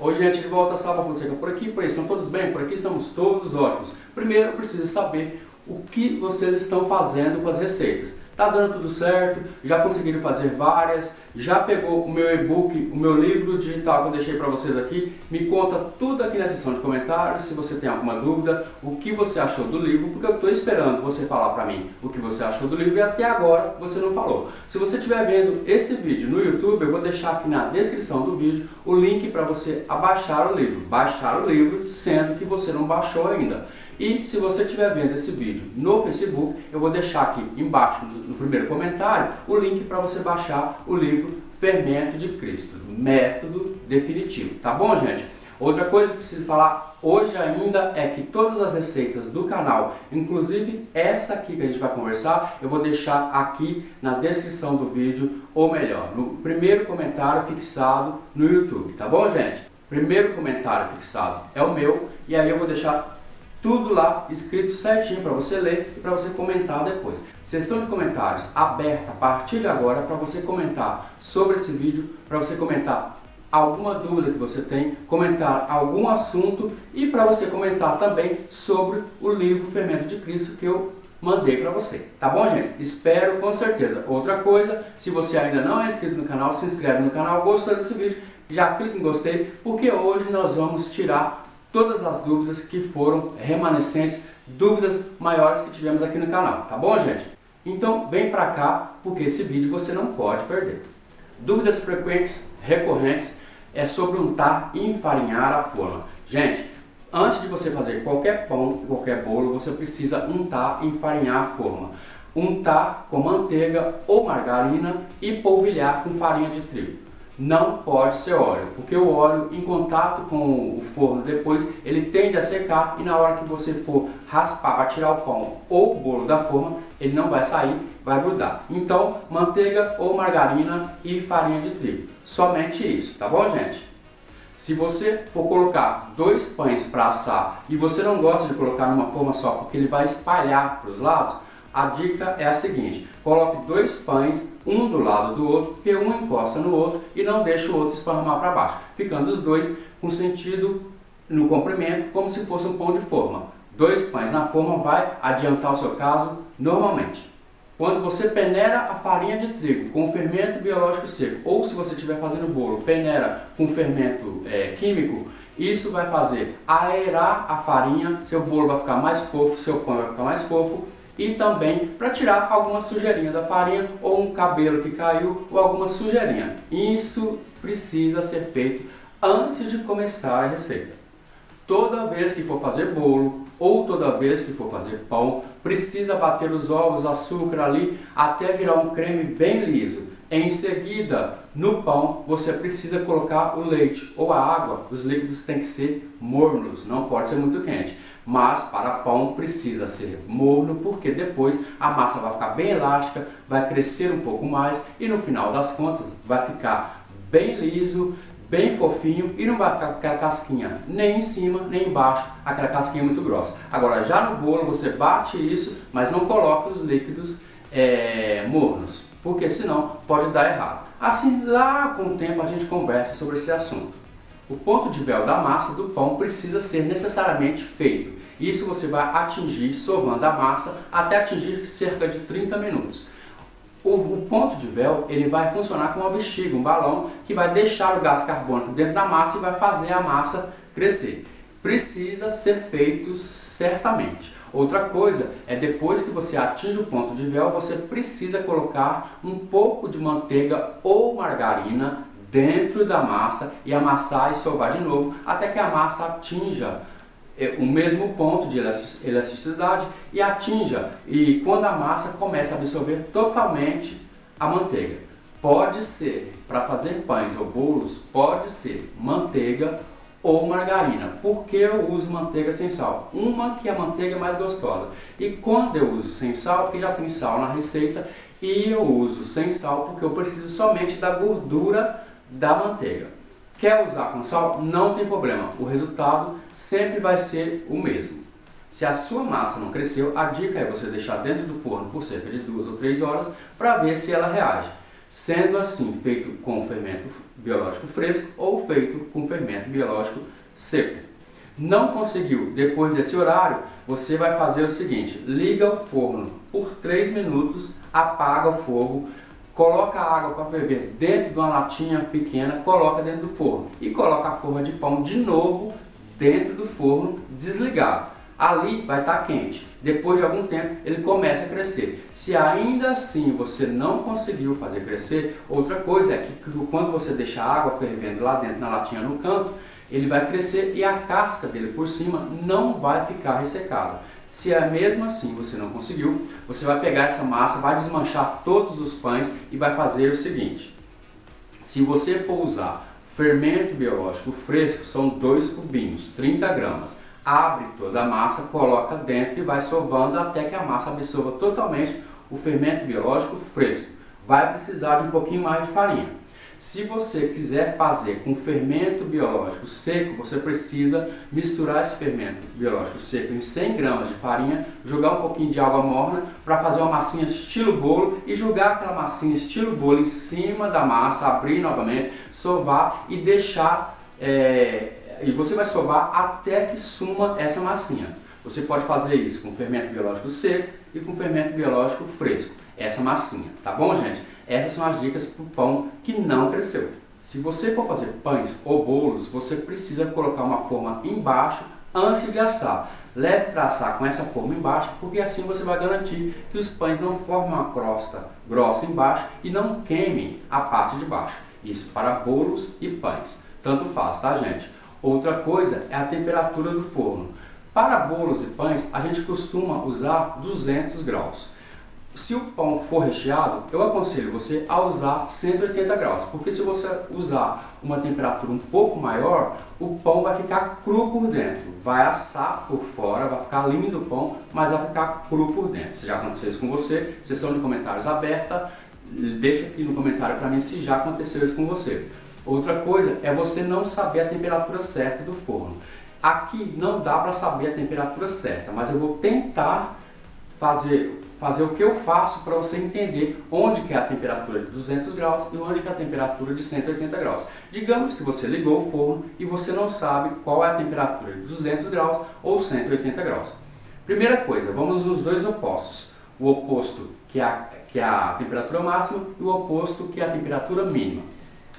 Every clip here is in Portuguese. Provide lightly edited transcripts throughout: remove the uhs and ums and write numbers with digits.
Oi gente, de volta, Salva Fonseca por aqui, por aí estão todos bem? Por aqui estamos todos ótimos. Primeiro, eu preciso saber o que vocês estão fazendo com as receitas. Tá dando tudo certo? Já conseguiram fazer várias? Já pegou o meu e-book, o meu livro digital que eu deixei para vocês aqui? Me conta tudo aqui na seção de comentários, se você tem alguma dúvida, o que você achou do livro, porque eu estou esperando você falar para mim o que você achou do livro e até agora você não falou. Se você estiver vendo esse vídeo no YouTube, eu vou deixar aqui na descrição do vídeo o link para você baixar o livro. Baixar o livro, sendo que você não baixou ainda. E se você estiver vendo esse vídeo no Facebook, eu vou deixar aqui embaixo no primeiro comentário o link para você baixar o livro Fermento de Cristo, Método Definitivo. Tá bom, gente? Outra coisa que eu preciso falar hoje ainda é que todas as receitas do canal, inclusive essa aqui que a gente vai conversar, eu vou deixar aqui na descrição do vídeo, ou melhor, no primeiro comentário fixado no YouTube. Tá bom, gente? Primeiro comentário fixado é o meu, e aí eu vou deixar tudo lá escrito certinho para você ler e para você comentar depois. Seção de comentários aberta a partir de agora para você comentar sobre esse vídeo, para você comentar alguma dúvida que você tem, comentar algum assunto e para você comentar também sobre o livro Fermento de Cristo que eu mandei para você. Tá bom, gente? Espero com certeza. Outra coisa, se você ainda não é inscrito no canal, se inscreve no canal, gostou desse vídeo, já clica em gostei, porque hoje nós vamos tirar todas as dúvidas que foram remanescentes, dúvidas maiores que tivemos aqui no canal, tá bom, gente? Então vem pra cá, porque esse vídeo você não pode perder. Dúvidas frequentes, recorrentes, é sobre untar e enfarinhar a forma. Gente, antes de você fazer qualquer pão, qualquer bolo, você precisa untar e enfarinhar a forma. Untar com manteiga ou margarina e polvilhar com farinha de trigo. Não pode ser óleo, porque o óleo em contato com o forno depois, ele tende a secar e na hora que você for raspar para tirar o pão ou o bolo da forma, ele não vai sair, vai grudar. Então, manteiga ou margarina e farinha de trigo. Somente isso, tá bom, gente? Se você for colocar 2 pães para assar e você não gosta de colocar numa forma só, porque ele vai espalhar para os lados, a dica é a seguinte: coloque 2 pães, um do lado do outro, que um encosta no outro e não deixe o outro esparramar para baixo, ficando os dois com sentido no comprimento, como se fosse um pão de forma. 2 pães na forma vai adiantar o seu caso normalmente. Quando você peneira a farinha de trigo com fermento biológico seco, ou se você estiver fazendo bolo, peneira com fermento químico, isso vai fazer aerar a farinha, seu bolo vai ficar mais fofo, seu pão vai ficar mais fofo, e também para tirar alguma sujeirinha da farinha ou um cabelo que caiu ou alguma sujeirinha. Isso precisa ser feito antes de começar a receita. Toda vez que for fazer bolo ou toda vez que for fazer pão, precisa bater os ovos, açúcar ali até virar um creme bem liso. Em seguida, no pão, você precisa colocar o leite ou a água. Os líquidos têm que ser mornos, não pode ser muito quente. Mas para pão precisa ser morno, porque depois a massa vai ficar bem elástica, vai crescer um pouco mais e no final das contas vai ficar bem liso, bem fofinho e não vai ficar com aquela casquinha nem em cima nem embaixo, aquela casquinha muito grossa. Agora já no bolo você bate isso, mas não coloca os líquidos mornos, porque senão pode dar errado. Assim, lá com o tempo a gente conversa sobre esse assunto. O ponto de véu da massa do pão precisa ser necessariamente feito. Isso você vai atingir sovando a massa até atingir cerca de 30 minutos. O ponto de véu ele vai funcionar como uma bexiga, um balão que vai deixar o gás carbônico dentro da massa e vai fazer a massa crescer. Precisa ser feito certamente. Outra coisa é depois que você atinge o ponto de véu, você precisa colocar um pouco de manteiga ou margarina dentro da massa e amassar e sovar de novo até que a massa atinja o mesmo ponto de elasticidade e atinja, e quando a massa começa a absorver totalmente a manteiga. Pode ser, para fazer pães ou bolos, pode ser manteiga ou margarina. Por que eu uso manteiga sem sal? Uma que a manteiga é mais gostosa. E quando eu uso sem sal, porque já tem sal na receita, e eu uso sem sal porque eu preciso somente da gordura da manteiga. Quer usar com sal? Não tem problema, o resultado sempre vai ser o mesmo. Se a sua massa não cresceu, a dica é você deixar dentro do forno por cerca de 2 ou 3 horas para ver se ela reage. sendo assim feito com fermento biológico fresco ou feito com fermento biológico seco. Não conseguiu, depois desse horário, você vai fazer o seguinte: liga o forno por 3 minutos, apaga o fogo, coloca a água para ferver dentro de uma latinha pequena, coloca dentro do forno e coloca a forma de pão de novo dentro do forno desligado. Ali vai estar quente. Depois de algum tempo ele começa a crescer. Se ainda assim você não conseguiu fazer crescer, outra coisa é que quando você deixa a água fervendo lá dentro na latinha no canto, ele vai crescer e a casca dele por cima não vai ficar ressecada. Se é mesmo assim você não conseguiu, você vai pegar essa massa, vai desmanchar todos os pães e vai fazer o seguinte: se você for usar fermento biológico fresco, são 2 cubinhos, 30 gramas. Abre toda a massa, coloca dentro e vai sovando até que a massa absorva totalmente o fermento biológico fresco. Vai precisar de um pouquinho mais de farinha. Se você quiser fazer com fermento biológico seco, você precisa misturar esse fermento biológico seco em 100 gramas de farinha, jogar um pouquinho de água morna para fazer uma massinha estilo bolo e jogar aquela massinha estilo bolo em cima da massa, abrir novamente, sovar e deixar... E você vai sovar até que suma essa massinha. Você pode fazer isso com fermento biológico seco e com fermento biológico fresco. Essa massinha, tá bom, gente? Essas são as dicas para o pão que não cresceu. Se você for fazer pães ou bolos, você precisa colocar uma forma embaixo antes de assar. Leve para assar com essa forma embaixo, porque assim você vai garantir que os pães não formem uma crosta grossa embaixo e não queimem a parte de baixo. Isso para bolos e pães. Tanto faz, tá, gente? Outra coisa é a temperatura do forno. Para bolos e pães, a gente costuma usar 200 graus. Se o pão for recheado, eu aconselho você a usar 180 graus, porque se você usar uma temperatura um pouco maior, o pão vai ficar cru por dentro. Vai assar por fora, vai ficar lindo o pão, mas vai ficar cru por dentro. Se já aconteceu isso com você, sessão de comentários aberta, deixa aqui no comentário para mim se já aconteceu isso com você. Outra coisa é você não saber a temperatura certa do forno. Aqui não dá para saber a temperatura certa, mas eu vou tentar fazer o que eu faço para você entender onde que é a temperatura de 200 graus e onde que é a temperatura de 180 graus. Digamos que você ligou o forno e você não sabe qual é a temperatura de 200 graus ou 180 graus. Primeira coisa, vamos nos dois opostos. O oposto que é a temperatura máxima e o oposto que é a temperatura mínima.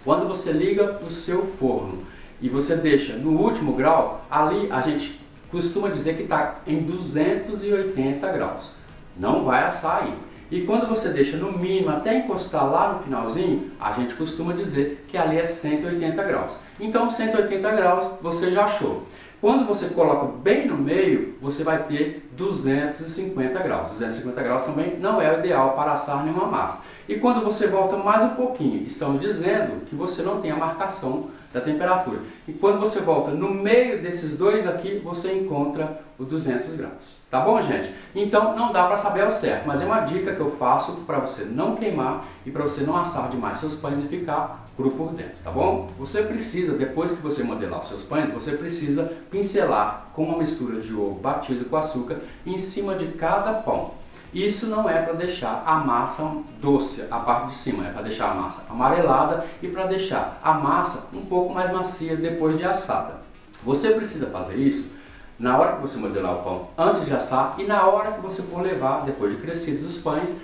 Quando você liga o seu forno e você deixa no último grau, ali a gente costuma dizer que está em 280 graus. Não vai assar aí. E quando você deixa no mínimo até encostar lá no finalzinho, a gente costuma dizer que ali é 180 graus. Então 180 graus você já achou. Quando você coloca bem no meio, você vai ter 250 graus. 250 graus também não é o ideal para assar nenhuma massa. E quando você volta mais um pouquinho, estão dizendo que você não tem a marcação da temperatura. E quando você volta no meio desses dois aqui, você encontra o 200 graus. Tá bom, gente? Então não dá para saber ao certo, mas é uma dica que eu faço para você não queimar e para você não assar demais seus pães e ficar cru por dentro, tá bom? Você precisa, depois que você modelar os seus pães, você precisa pincelar com uma mistura de ovo batido com açúcar em cima de cada pão. Isso não é para deixar a massa doce, a parte de cima, é para deixar a massa amarelada e para deixar a massa um pouco mais macia depois de assada. Você precisa fazer isso na hora que você modelar o pão antes de assar e na hora que você for levar, depois de crescidos os pães,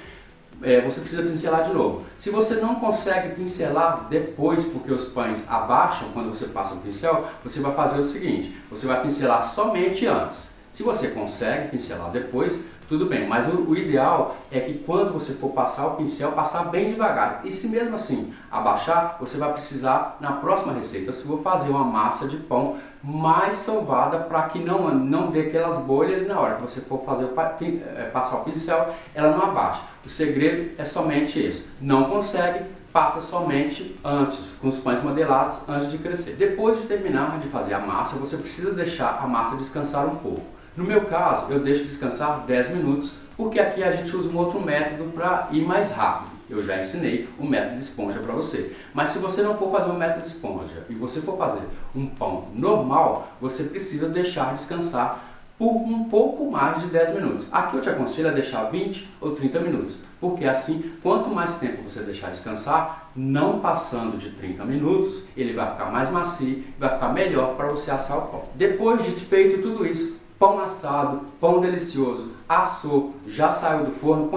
você precisa pincelar de novo. Se você não consegue pincelar depois, porque os pães abaixam quando você passa o pincel, você vai fazer o seguinte, você vai pincelar somente antes. Se você consegue pincelar depois, tudo bem, mas o ideal é que quando você for passar o pincel, passar bem devagar. E se mesmo assim abaixar, você vai precisar, na próxima receita, se for fazer uma massa de pão mais sovada para que não dê aquelas bolhas e na hora que você for fazer passar o pincel, ela não abaixa. O segredo é somente esse. Não consegue, passa somente antes, com os pães modelados, antes de crescer. Depois de terminar de fazer a massa, você precisa deixar a massa descansar um pouco. No meu caso, eu deixo descansar 10 minutos, porque aqui a gente usa um outro método para ir mais rápido. Eu já ensinei o método de esponja para você. Mas se você não for fazer um método de esponja e você for fazer um pão normal, você precisa deixar descansar por um pouco mais de 10 minutos. Aqui eu te aconselho a deixar 20 ou 30 minutos, porque assim, quanto mais tempo você deixar descansar, não passando de 30 minutos, ele vai ficar mais macio, vai ficar melhor para você assar o pão. Depois de feito tudo isso, pão assado, pão delicioso, assou, já saiu do forno,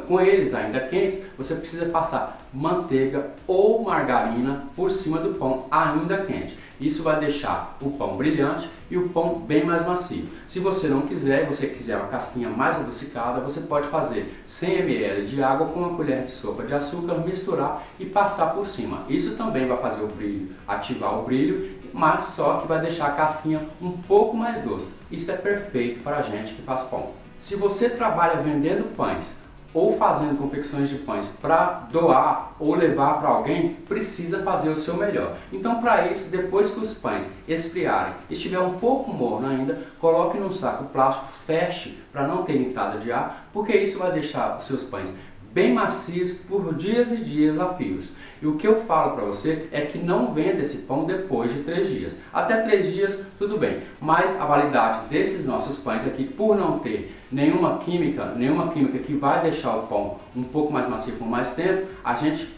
com eles ainda quentes, você precisa passar manteiga ou margarina por cima do pão ainda quente. Isso vai deixar o pão brilhante e o pão bem mais macio. Se você não quiser, você quiser uma casquinha mais adocicada, você pode fazer 100 ml de água com uma colher de sopa de açúcar, misturar e passar por cima. Isso também vai fazer o brilho, ativar o brilho, mas só que vai deixar a casquinha um pouco mais doce. Isso é perfeito para a gente que faz pão. Se você trabalha vendendo pães ou fazendo confecções de pães para doar ou levar para alguém, precisa fazer o seu melhor. Então, para isso, depois que os pães esfriarem e estiver um pouco morno ainda, coloque num saco plástico, feche para não ter entrada de ar, porque isso vai deixar os seus pães bem macios por dias e dias a fios. E o que eu falo para você é que não venda esse pão depois de 3 dias. Até 3 dias, tudo bem. Mas a validade desses nossos pães aqui, por não ter nenhuma química que vai deixar o pão um pouco mais macio por mais tempo,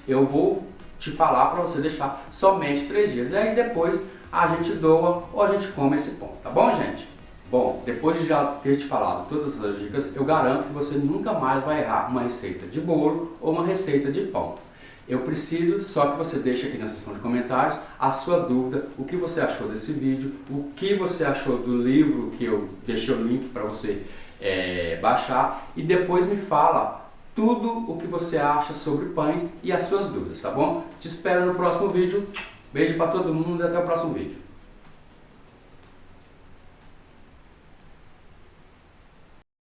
eu vou te falar para você deixar somente 3 dias. E aí depois a gente doa ou a gente come esse pão, tá bom, gente? Bom, depois de já ter te falado todas as dicas, eu garanto que você nunca mais vai errar uma receita de bolo ou uma receita de pão. Eu preciso só que você deixe aqui na seção de comentários a sua dúvida, o que você achou desse vídeo, o que você achou do livro que eu deixei o link para você baixar, e depois me fala tudo o que você acha sobre pães e as suas dúvidas, tá bom? Te espero no próximo vídeo. Beijo para todo mundo e até o próximo vídeo.